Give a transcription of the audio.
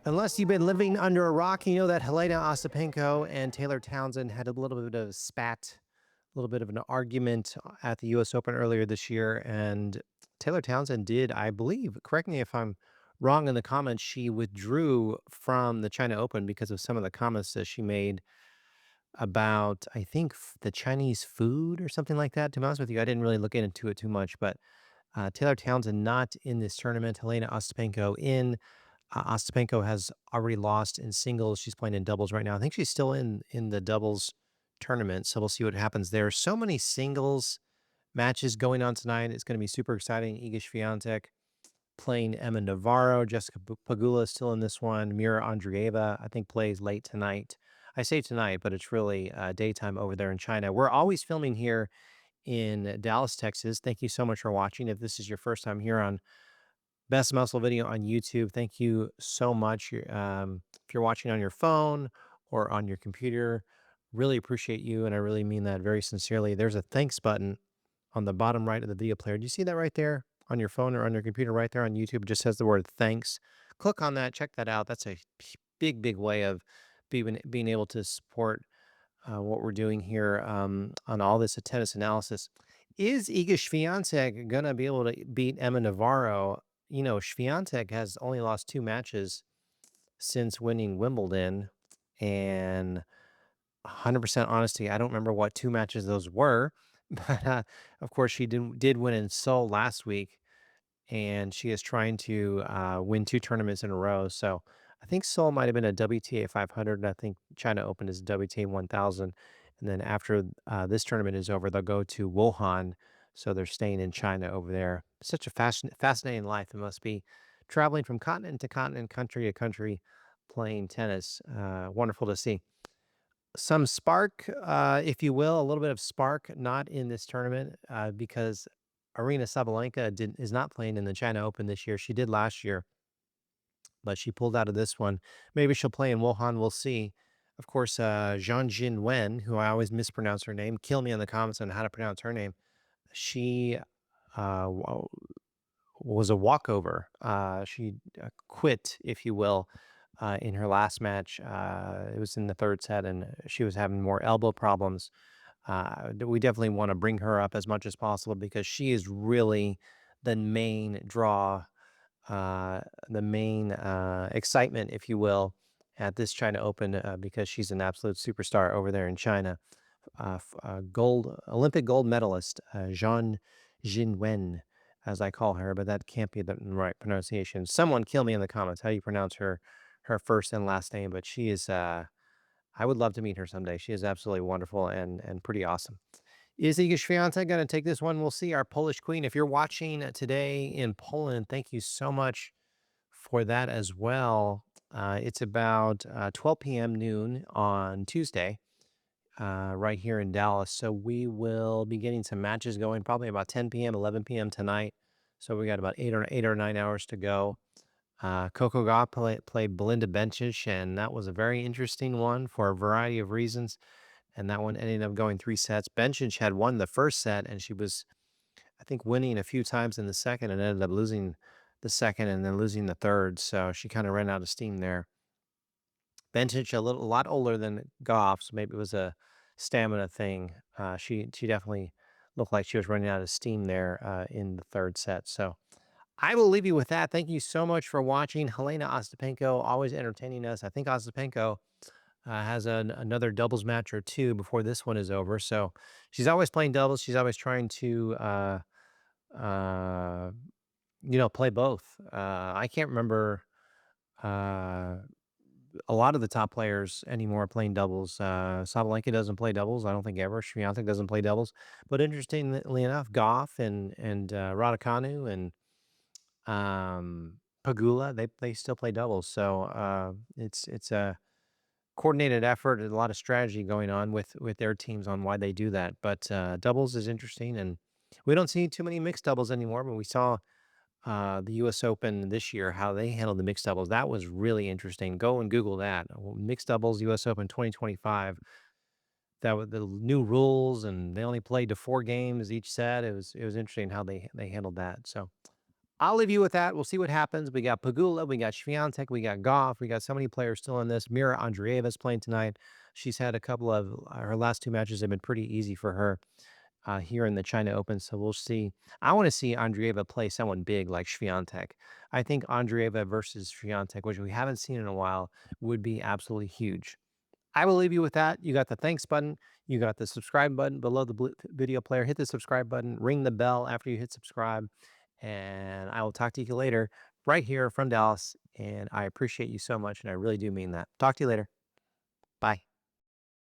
Unless you've been living under a rock, you know that Jelena Ostapenko and Taylor Townsend had a little bit of a spat, a little bit of an argument at the US Open earlier this year. And Taylor Townsend did, I believe, correct me if I'm wrong in the comments, she withdrew from the China Open because of some of the comments that she made about, I think, the Chinese food or something like that. To be honest with you, I didn't really look into it too much, but Taylor Townsend not in this tournament, Helena Ostapenko in. Ostapenko has already lost in singles. She's playing in doubles right now. I think she's still in the doubles tournament, so we'll see what happens there. So many singles matches going on tonight. It's going to be super exciting. Iga Swiatek playing Emma Navarro. Jessica Pagula is still in this one. Mira Andreeva, I think, plays late tonight. I say tonight, but it's really daytime over there in China. We're always filming here in Dallas, Texas. Thank you so much for watching. If this is your first time here on Best Muscle Video on YouTube, thank you so much. If you're watching on your phone or on your computer, really appreciate you, and I really mean that very sincerely. There's a thanks button on the bottom right of the video player. Do you see that right there on your phone or on your computer right there on YouTube? It just says the word thanks. Click on that. Check that out. That's a big way of being able to support what we're doing here on all this tennis analysis. Is Iga Swiatek going to be able to beat Emma Navarro? You know, Swiatek has only lost 2 matches since winning Wimbledon, and 100% honesty, I don't remember what 2 matches those were, but, of course, she did win in Seoul last week, and she is trying to, win 2 tournaments in a row, so I think Seoul might have been a WTA 500, and I think China Open is WTA 1000, and then after, this tournament is over, they'll go to Wuhan, so they're staying in China over there. Such a fascinating life it must be, traveling from continent to continent, country to country, playing tennis. Wonderful to see. Some spark, if you will, a little bit of spark, not in this tournament, because Arina Sabalenka is not playing in the China Open this year. She did last year, but she pulled out of this one. Maybe she'll play in Wuhan. We'll see. Of course, Zhang Jinwen, who I always mispronounce her name, kill me in the comments on how to pronounce her name. She was a walkover. She quit, if you will, in her last match. It was in the third set, and she was having more elbow problems. We definitely want to bring her up as much as possible because she is really the main draw, the main excitement, if you will, at this China Open because she's an absolute superstar over there in China. Olympic gold medalist, Zhang Jinwen, as I call her, but that can't be the right pronunciation. Someone kill me in the comments how you pronounce her first and last name, but she is I would love to meet her someday. She is absolutely wonderful and pretty awesome. Is Iga Swiatek going to take this one? We'll see. Our Polish queen. If you're watching today in Poland, thank you so much for that as well. It's about 12 p.m. noon on Tuesday, right here in Dallas. So we will be getting some matches going probably about 10 p.m., 11 p.m. tonight. So we got about 8 or 9 hours to go. Coco Gauff played Belinda Bencic, and that was a very interesting one for a variety of reasons. And that one ended up going 3 sets. Bencic had won the first set, and she was, I think, winning a few times in the second and ended up losing the second and then losing the third. So she kind of ran out of steam there. Bencic a lot older than Goff, so maybe it was a stamina thing. She definitely looked like she was running out of steam there in the third set. So I will leave you with that. Thank you so much for watching. Helena Ostapenko, always entertaining us. I think Ostapenko has another doubles match or 2 before this one is over. So she's always playing doubles. She's always trying to, uh, play both. I can't remember a lot of the top players anymore playing doubles. Sabalenka doesn't play doubles. I don't think ever. Swiatek doesn't play doubles. But interestingly enough, Goff and Raducanu and Pagula, they still play doubles. So it's a coordinated effort and a lot of strategy going on with their teams on why they do that. But doubles is interesting, and we don't see too many mixed doubles anymore. But we saw the U.S. Open this year, how they handled the mixed doubles. That was really interesting. Go and Google that. Mixed doubles U.S. Open 2025. That was the new rules, and they only played to 4 games each set. It was interesting how they handled that. So I'll leave you with that. We'll see what happens. We got Pagula, we got Swiatek, we got Goff, we got so many players still in this. Mira Andreeva's playing tonight. She's had a couple of her last two matches have been pretty easy for her here in the China Open. So we'll see. I want to see Andreeva play someone big like Swiatek. I think Andreeva versus Swiatek, which we haven't seen in a while, would be absolutely huge. I will leave you with that. You got the thanks button. You got the subscribe button below the video player. Hit the subscribe button. Ring the bell after you hit subscribe. And I will talk to you later right here from Dallas. And I appreciate you so much. And I really do mean that. Talk to you later.